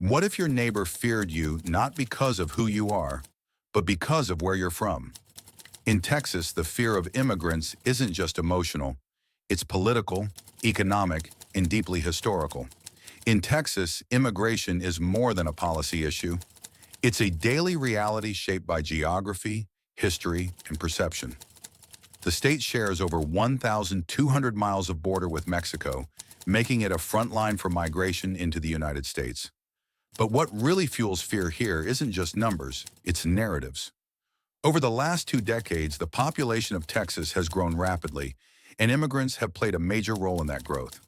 What if your neighbor feared you not because of who you are, but because of where you're from? In Texas, the fear of immigrants isn't just emotional, it's political, economic, and deeply historical. In Texas, immigration is more than a policy issue. It's a daily reality shaped by geography, history, and perception. The state shares over 1,200 miles of border with Mexico, making it a front line for migration into the United States. But what really fuels fear here isn't just numbers, it's narratives. Over the last 2 decades, the population of Texas has grown rapidly, and immigrants have played a major role in that growth.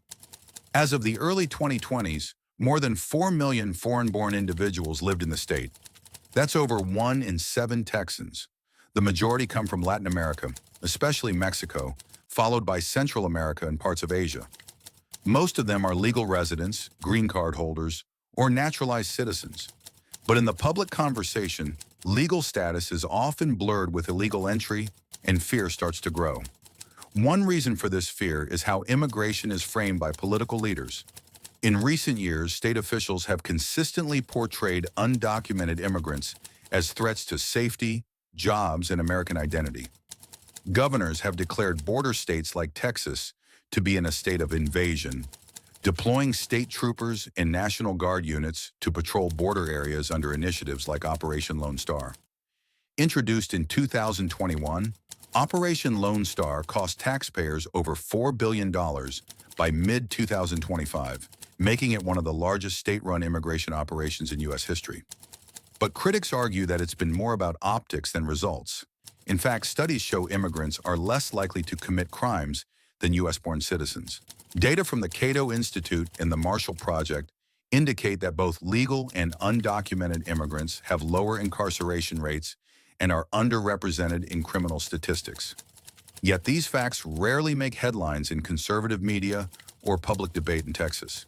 As of the early 2020s, more than 4 million foreign-born individuals lived in the state. That's over 1 in 7 Texans. The majority come from Latin America, especially Mexico, followed by Central America and parts of Asia. Most of them are legal residents, green card holders, or naturalized citizens. But in the public conversation, legal status is often blurred with illegal entry, and fear starts to grow. One reason for this fear is how immigration is framed by political leaders. In recent years, state officials have consistently portrayed undocumented immigrants as threats to safety, jobs, and American identity. Governors have declared border states like Texas to be in a state of invasion, deploying state troopers and National Guard units to patrol border areas under initiatives like Operation Lone Star. Introduced in 2021, Operation Lone Star cost taxpayers over $4 billion by mid-2025, making it one of the largest state-run immigration operations in U.S. history. But critics argue that it's been more about optics than results. In fact, studies show immigrants are less likely to commit crimes than U.S.-born citizens. Data from the Cato Institute and the Marshall Project indicate that both legal and undocumented immigrants have lower incarceration rates and are underrepresented in criminal statistics. Yet these facts rarely make headlines in conservative media or public debate in Texas.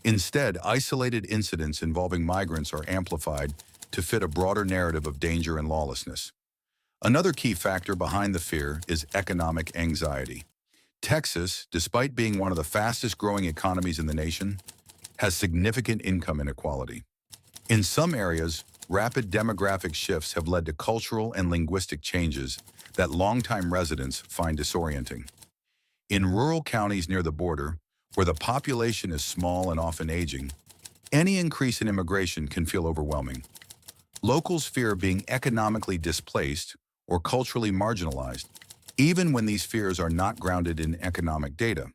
Instead, isolated incidents involving migrants are amplified to fit a broader narrative of danger and lawlessness. Another key factor behind the fear is economic anxiety. Texas, despite being one of the fastest-growing economies in the nation, has significant income inequality. In some areas, rapid demographic shifts have led to cultural and linguistic changes that longtime residents find disorienting. In rural counties near the border, where the population is small and often aging, any increase in immigration can feel overwhelming. Locals fear being economically displaced or culturally marginalized, even when these fears are not grounded in economic data.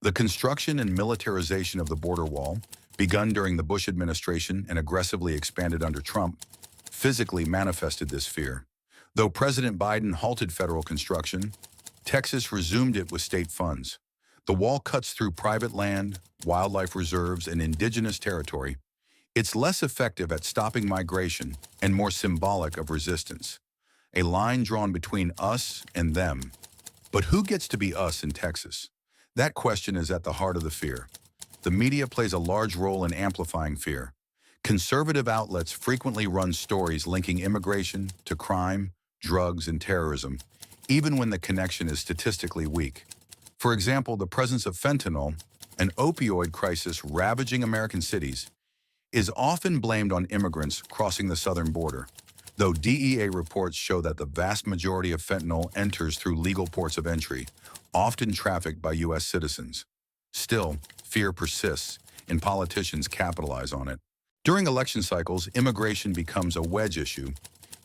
The construction and militarization of the border wall, begun during the Bush administration and aggressively expanded under Trump, physically manifested this fear. Though President Biden halted federal construction, Texas resumed it with state funds. The wall cuts through private land, wildlife reserves, and indigenous territory. It's less effective at stopping migration and more symbolic of resistance. A line drawn between us and them. But who gets to be us in Texas? That question is at the heart of the fear. The media plays a large role in amplifying fear. Conservative outlets frequently run stories linking immigration to crime, drugs, and terrorism, even when the connection is statistically weak. For example, the presence of fentanyl, an opioid crisis ravaging American cities, is often blamed on immigrants crossing the southern border, though DEA reports show that the vast majority of fentanyl enters through legal ports of entry, often trafficked by U.S. citizens. Still, fear persists, and politicians capitalize on it. During election cycles, immigration becomes a wedge issue.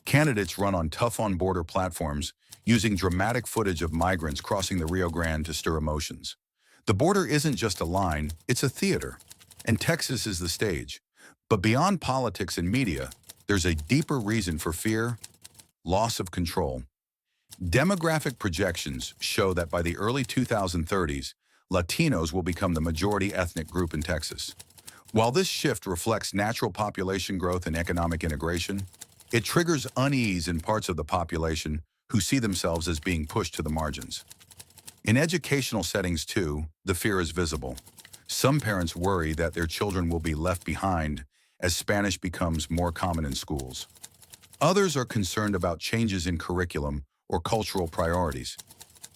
Candidates run on tough-on-border platforms, using dramatic footage of migrants crossing the Rio Grande to stir emotions. The border isn't just a line, it's a theater, and Texas is the stage. But beyond politics and media, there's a deeper reason for fear: loss of control. Demographic projections show that by the early 2030s, Latinos will become the majority ethnic group in Texas. While this shift reflects natural population growth and economic integration, it triggers unease in parts of the population who see themselves as being pushed to the margins. In educational settings, too, the fear is visible. Some parents worry that their children will be left behind as Spanish becomes more common in schools. Others are concerned about changes in curriculum or cultural priorities.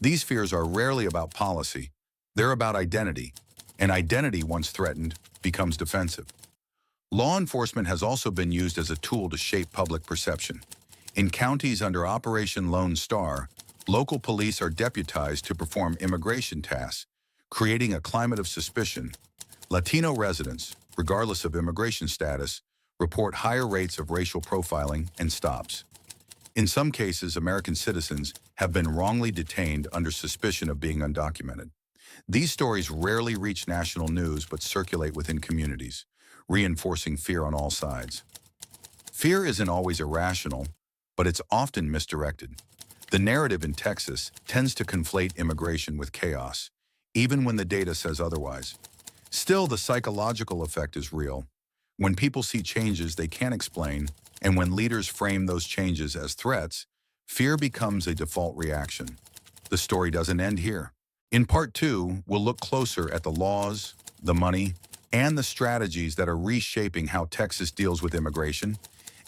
These fears are rarely about policy, they're about identity, and identity, once threatened, becomes defensive. Law enforcement has also been used as a tool to shape public perception. In counties under Operation Lone Star, local police are deputized to perform immigration tasks, creating a climate of suspicion. Latino residents, regardless of immigration status, report higher rates of racial profiling and stops. In some cases, American citizens have been wrongly detained under suspicion of being undocumented. These stories rarely reach national news but circulate within communities, reinforcing fear on all sides. Fear isn't always irrational, but it's often misdirected. The narrative in Texas tends to conflate immigration with chaos, even when the data says otherwise. Still, the psychological effect is real. When people see changes they can't explain, and when leaders frame those changes as threats, fear becomes a default reaction. The story doesn't end here. In part 2, we'll look closer at the laws, the money, and the strategies that are reshaping how Texas deals with immigration,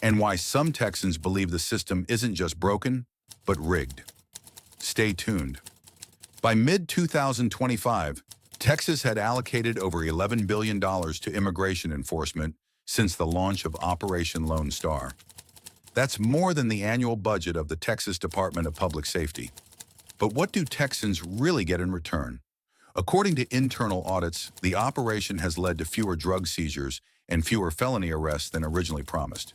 and why some Texans believe the system isn't just broken, but rigged. Stay tuned. By mid-2025, Texas had allocated over $11 billion to immigration enforcement since the launch of Operation Lone Star. That's more than the annual budget of the Texas Department of Public Safety. But what do Texans really get in return? According to internal audits, the operation has led to fewer drug seizures and fewer felony arrests than originally promised.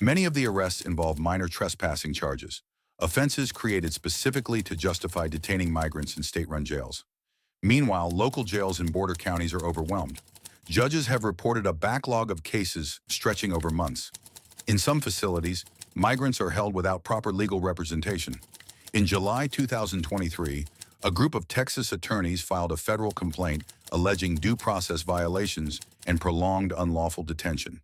Many of the arrests involve minor trespassing charges, offenses created specifically to justify detaining migrants in state-run jails. Meanwhile, local jails in border counties are overwhelmed. Judges have reported a backlog of cases stretching over months. In some facilities, migrants are held without proper legal representation. In July 2023, a group of Texas attorneys filed a federal complaint alleging due process violations and prolonged unlawful detention.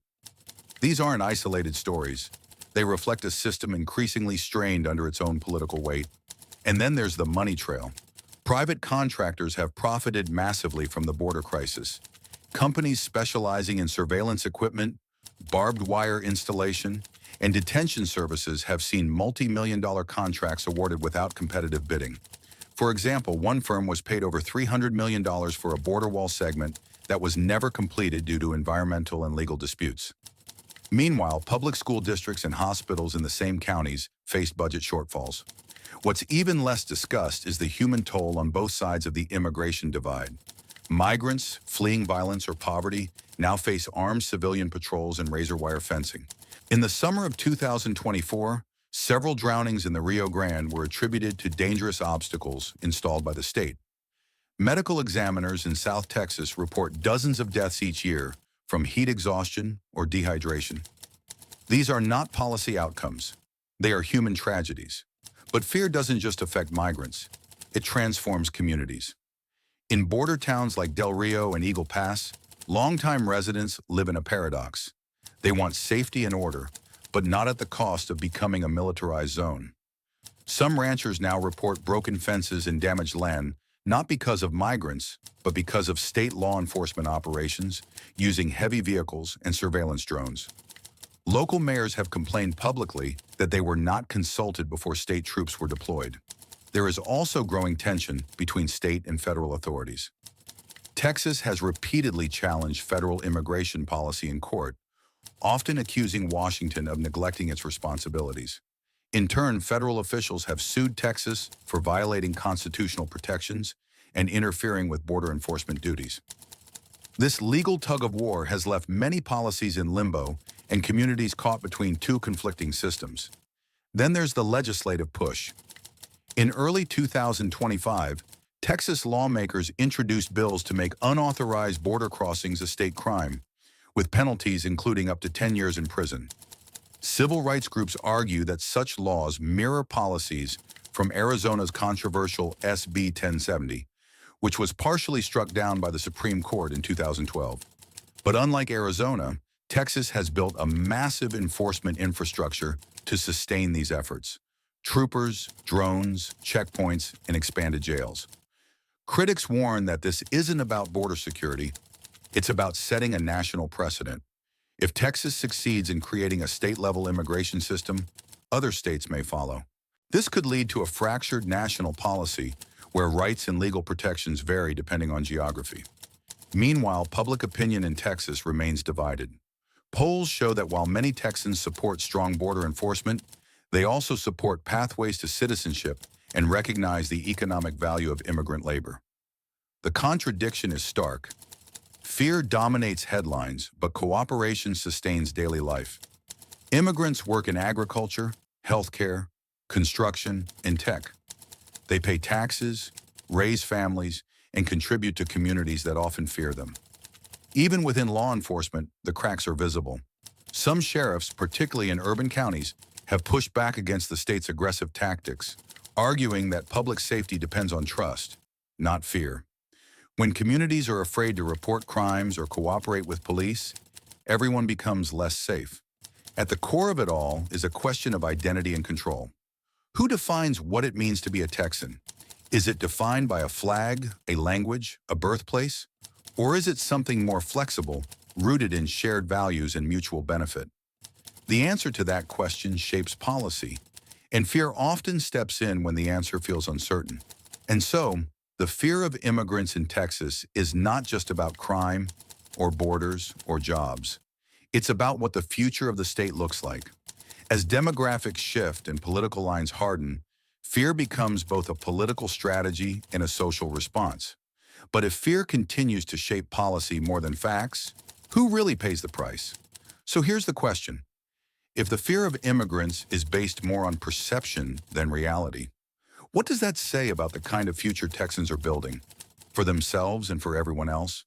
These aren't isolated stories. They reflect a system increasingly strained under its own political weight. And then there's the money trail. Private contractors have profited massively from the border crisis. Companies specializing in surveillance equipment, barbed wire installation, and detention services have seen multi-million-dollar contracts awarded without competitive bidding. For example, one firm was paid over $300 million for a border wall segment that was never completed due to environmental and legal disputes. Meanwhile, public school districts and hospitals in the same counties faced budget shortfalls. What's even less discussed is the human toll on both sides of the immigration divide. Migrants fleeing violence or poverty now face armed civilian patrols and razor wire fencing. In the summer of 2024, several drownings in the Rio Grande were attributed to dangerous obstacles installed by the state. Medical examiners in South Texas report dozens of deaths each year from heat exhaustion or dehydration. These are not policy outcomes. They are human tragedies. But fear doesn't just affect migrants. It transforms communities. In border towns like Del Rio and Eagle Pass, longtime residents live in a paradox. They want safety and order, but not at the cost of becoming a militarized zone. Some ranchers now report broken fences and damaged land, not because of migrants, but because of state law enforcement operations using heavy vehicles and surveillance drones. Local mayors have complained publicly that they were not consulted before state troops were deployed. There is also growing tension between state and federal authorities. Texas has repeatedly challenged federal immigration policy in court, often accusing Washington of neglecting its responsibilities. In turn, federal officials have sued Texas for violating constitutional protections and interfering with border enforcement duties. This legal tug-of-war has left many policies in limbo and communities caught between two conflicting systems. Then there's the legislative push. In early 2025, Texas lawmakers introduced bills to make unauthorized border crossings a state crime, with penalties including up to 10 years in prison. Civil rights groups argue that such laws mirror policies from Arizona's controversial SB 1070, which was partially struck down by the Supreme Court in 2012. But unlike Arizona, Texas has built a massive enforcement infrastructure to sustain these efforts. Troopers, drones, checkpoints, and expanded jails. Critics warn that this isn't about border security, it's about setting a national precedent. If Texas succeeds in creating a state-level immigration system, other states may follow. This could lead to a fractured national policy where rights and legal protections vary depending on geography. Meanwhile, public opinion in Texas remains divided. Polls show that while many Texans support strong border enforcement, they also support pathways to citizenship and recognize the economic value of immigrant labor. The contradiction is stark. Fear dominates headlines, but cooperation sustains daily life. Immigrants work in agriculture, healthcare, construction, and tech. They pay taxes, raise families, and contribute to communities that often fear them. Even within law enforcement, the cracks are visible. Some sheriffs, particularly in urban counties, have pushed back against the state's aggressive tactics, arguing that public safety depends on trust, not fear. When communities are afraid to report crimes or cooperate with police, everyone becomes less safe. At the core of it all is a question of identity and control. Who defines what it means to be a Texan? Is it defined by a flag, a language, a birthplace? Or is it something more flexible, rooted in shared values and mutual benefit? The answer to that question shapes policy, and fear often steps in when the answer feels uncertain. And so, the fear of immigrants in Texas is not just about crime, or borders, or jobs. It's about what the future of the state looks like. As demographics shift and political lines harden, fear becomes both a political strategy and a social response. But if fear continues to shape policy more than facts, who really pays the price? So here's the question. If the fear of immigrants is based more on perception than reality, what does that say about the kind of future Texans are building, for themselves and for everyone else?